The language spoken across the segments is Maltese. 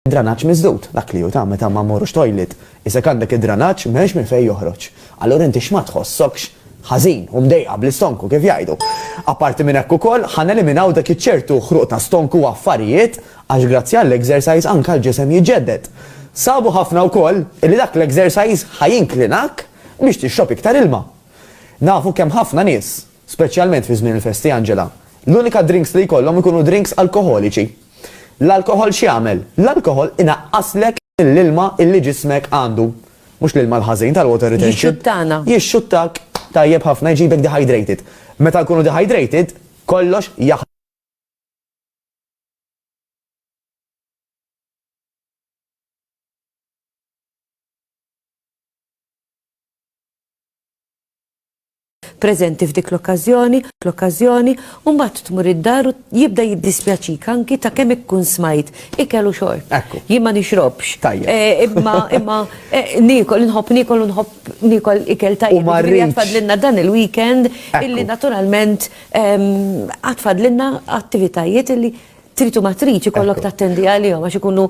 Dranaċ miżdut, dak li ju ta' meta ma morrux toilet. Isek għandek id-dranaċ m'hemmx minn fejn joħroġ. Allura inti x'ma tħossokx ħażin u mdejqa bl-istonku kif jgħidu. Apparti minn hekk ukoll ħaneliminaw dak iċ-ċertu ħruq ta' stonku u affarijiet għax grazzi għall-exercise anke l-ġisem jiġġedded. Sabu ħafna wkoll li dak l-exercise ħajinklinak biex tixrob iktar ilma. Nafu kemm ħafna nies, speċjalment fi żmien il-festi Angela, l-unika drinks li jkollhom ikunu drinks alkoholiċi. L-alkohol x'jagħmel? L-alkohol inaqqaslek l-ilma illi ġismek għandu. Mhux l-ilma l-ħażin tal-water retention. Jixxuttana. Jixxuttak tajjeb ħafna jġibek dehydrated. Meta nkunu dehydrated, kollox preżenti f'dik l-okkażjoni, u mbagħad tmur id-dar u jibda jiddispjaċik anki ta' kemm ikkun smajt ikel u xorb. Jien ma nixrobx. Imma nikol nikol ikel tajjeb. Għatfadlinna dan il-weekend illi naturalment għatfadlinna attivitajiet illi tritu matriċi kollok tattendi għalihom għax ikunu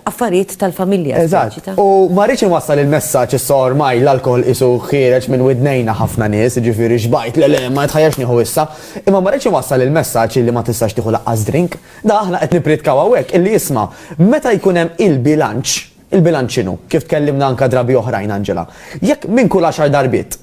affarijiet tal-familja. Eżatt. U ma rridx inwassal il-messaġġ issa ormai l-alkohol isu ħiereġ minn widnejna ħafna nies, jiġifieri xbajt ma jitħajjax nieħu issa, imma ma rridx inwassal il-messaġġ li ma tistax tieħu laqqas drink. Da aħna qed nipritkaw hawnhekk illi isma' meta jkun hemm il-bilanċ x'inhu? Kif tkellimna anke drabi oħrajn Angela. Jekk minn kull 10 darbiet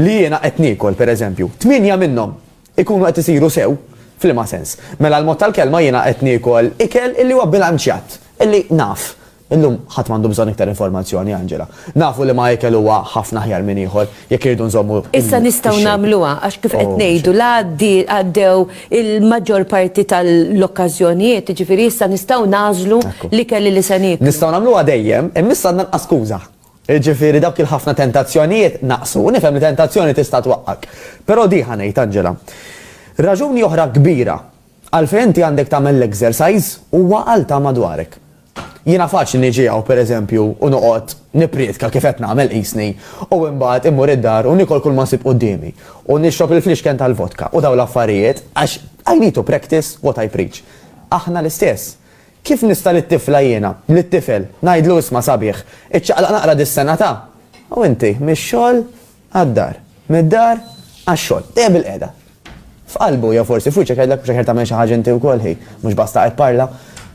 li jiena qed niekol pereżempju, 8 minnhom ikunu qed isiru sew, fl-ma sens. Mela l-mod tal-kelma jiena qed niekol ikel illi huwa bilanċjat, illi naf. Illum ħadd m'għandu bżonn iktar informazzjoni Angela. Nafu li ma ikel huwa ħafna ħjar minn ieħor jekk irridu nżommu. Issa nistgħu nagħmluha għax kif qed ngħidu għaddew il-maġġor parti tal-okkażjonijiet, jiġifieri issa nistgħu nażlu l-ikel li se nieklu. Nistgħu nagħmluha dejjem, imma issa għandna skuża. Ġifieri dawk il-ħafna tentazzjonijiet naqsu, u nifhem li tentazzjoni tista' twaqqak. Però di ħanejt Angela. Raġuni oħra kbira għalfejn inti għandek tagħmel l-exercise huwa għalta madwarek. Jiena faċli niġi hawn pereżempju u noqgħod nipprietka kif qed nagħmel qisni u mbagħad immur id-dar u nikol kull ma nsib qudiemi u nixrob il-fliexken tal-vodka u dawn l-affarijiet għax I need to practice what I preach. Aħna l-istess. Kif nista' lit-tifla jiena, lit-tifel ngħidlu isma' sabiħ, iċċaqlaq naqra dis-sena ta' u inti mix-xogħol għad-dar, mid-dar għax-xogħol, dejjem bil-qiegħda. F'qalbu jew forsi fuċek għedlek biex tagħmel xi ħaġa inti wkoll ħej, mhux basta qed parla.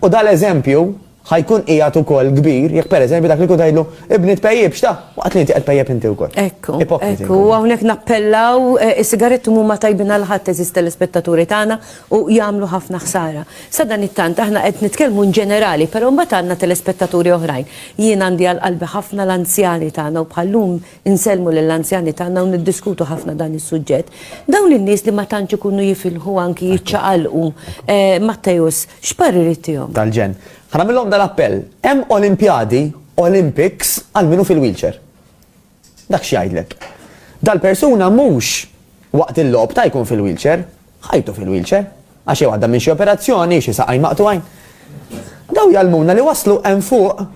U dal-eżempju ħajkun qiegħed ukoll kbir jekk pereżempju dak li kun tgħidlu ibni tpejjeb x'ta' waqt li inti qed tpejjeb inti wkoll. Ekku, hawnhekk nappellaw is-sigaretti huma tajbin għal ħadd eżist telespettaturi tagħna u jagħmlu ħafna ħsara. Sa dan it-tant aħna qed nitkellmu ġenerali, però mbagħad għandna telespettaturi oħrajn. Jien għandi għal qalbi ħafna l-anzjani tagħna u bħallum insellmu lill-anzjani tagħna u niddiskutu ħafna dan is-suġġett. Dawn in-nies li ma tantx ikunu jifilħu anki jiċċaqalqu. Matthaeus, x'pariri tiegħhom? Tal-ġen. Ħanamillhom dal-appell. Hemm Olimpjadi, Olympics għal minu fil-wheelchair. Dak x'jgħidlek. Dal-persuna mhux waqt il-logħob ta' jkun fil-wheelchair, ħajtu fil-wheelchair, għax jew għadda minn xi operazzjoni, xi saqaj maqtuajn. Daw jgħalmuna li waslu hemm fuq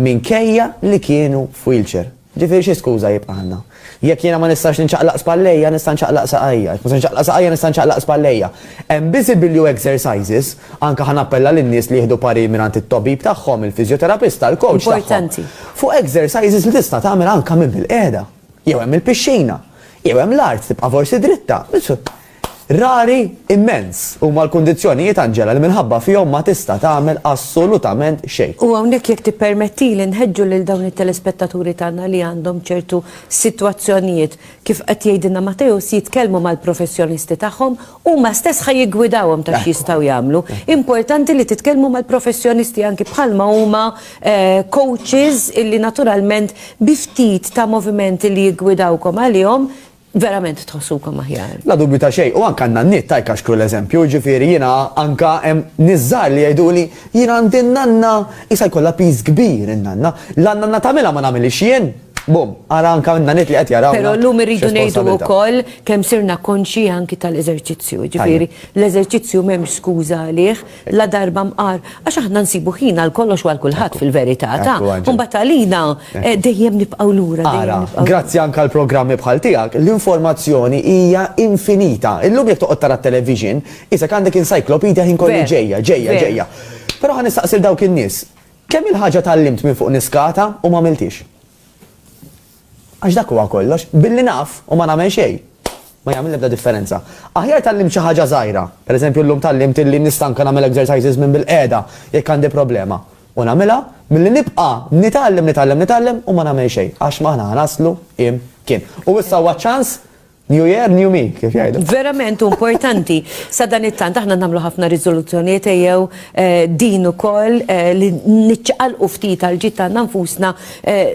minkejja li kienu f'wheelchair. Ġifieri xi skuża jibqa' għandna. Jekk jiena ma nistax ninċaqlaq spallejja, nista' nċaqlaq saqajja. Jekk ma nċaqlaq saqajja, nista' nċaqlaq spallejja. Hemm visible exercises, anke ħanappella lin-nies li jieħdu parir mingħand it-tabib tagħhom, il-fiżjoterapista, il-coach tagħhom. Importanti. Fuq exercises li tista' tagħmel anke minn bil-qiegħda. Jew hemm il-pixxina, jew hemm l-art tibqa' forsi dritta. Rari immens huma l-kundizzjonijiet Angela li minħabba fihom ma tista' tagħmel assolutament xejn. U hawnhekk jekk tippermettili nħeġġu lil dawn it-telespettaturi tagħna li għandhom ċertu sitwazzjonijiet kif qed jgħidilna Matthaeus jitkellmu mal-professjonisti tagħhom huma stess ħajjigwidawhom ta' x'jistgħu jagħmlu. Importanti li titkellmu mal-professjonisti anki bħalma huma coaches illi naturalment bi ftit ta' movimenti li jiggwidawkom għalihom verament tħossukom aħjar. La dubju ta' xejn, u anke għandna n-nitt tajka xkru l-eżempju, ġifieri jiena anke hemm niżżar li jgħiduli jiena għandi n-nanna issa jkollha piż kbir in-nanna, l-nanna tagħmilha ma nagħmilx jien. Bum, ara anke għandna nitt li qed jaraw. Però llum irridu ngħidu wkoll kemm sirna konxi anki tal-eżerċizzju. Ġifieri l-eżerċizzju m'hemmx skuża għalih, la darba mqar għax aħna nsibu ħin għal kollox u għal kulħadd fil-verità ta' mbagħad għalina dejjem nibqgħu lura. Grazzi anke għall programmi bħal tiegħek, l-informazzjoni hija infinita. Illum jekk toqgħod tara t-television, isek għandek encyclopedia ħin kollu ġejja. Però ħanistaqsil dawk in-nies. kemm il-ħaġa tal-limt minn fuq niskata u ma miltix. Għax dak huwa kollox, billi naf u ma nagħmel xejn. Ma jagħmel ebda differenza. Aħjar tal-lim xi ħaġa żgħira. Pereżempju llum tal-limt illi nistanka nagħmel exercises minn bil-qiegħda jekk għandi problema. U nagħmilha milli nibqa' nitgħallem u ma nagħmel xejn għax maħna naslu imkien. U issa huwa ċans New Year, New Me, kif jgħidu. Verament importanti. Sa dan it-tant aħna nagħmlu ħafna riżoluzzjonijiet jew din ukoll li niċċaqalqu ftit għal-ġid tagħna nfusna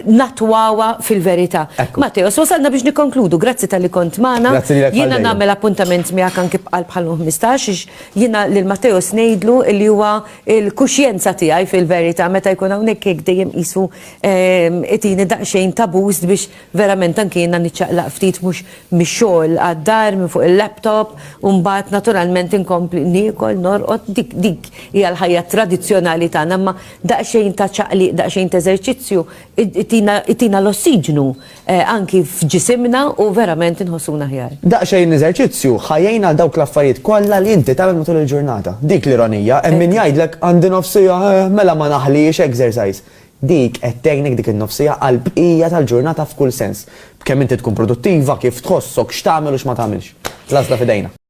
natwawa fil-verità. Matthaeus, wasalna biex nikkonkludu. Grazzi tal-li kont magħna. Jiena nagħmel appuntament miegħek anke bħal 15 jiena lil Matthaeus ngħidlu li huwa l-kuxjenza tiegħi fil-verità meta jkun hawnhekk hekk dejjem qisu itini daqsxejn ta' boost biex verament anke jiena niċċaqlaq ftit mhux mix-xogħol għad-dar minn fuq il-laptop u mbagħad naturalment inkompli niekol norqod dik hija l-ħajja tradizzjonali tagħna imma daqsxejn ta' ċaqliq, daqsxejn ta' eżerċizzju itina l-ossiġnu anki f'ġisimna u verament inħossuna ħjar. Daqsxejn eżerċizzju ħajjejn għal dawk l-affarijiet kollha li inti tagħmel matul il-ġurnata. Dik l-ironija, hemm min jgħidlek għandi nofsija mela ma naħlix exercise. Dik qed dik in-nofsija għal bqija tal-ġurnata f'kull sens. Kemm inti tkun produttiva, kif tħossok, x'tagħmel u x'ma tagħmilx. L-għażla f'idejna.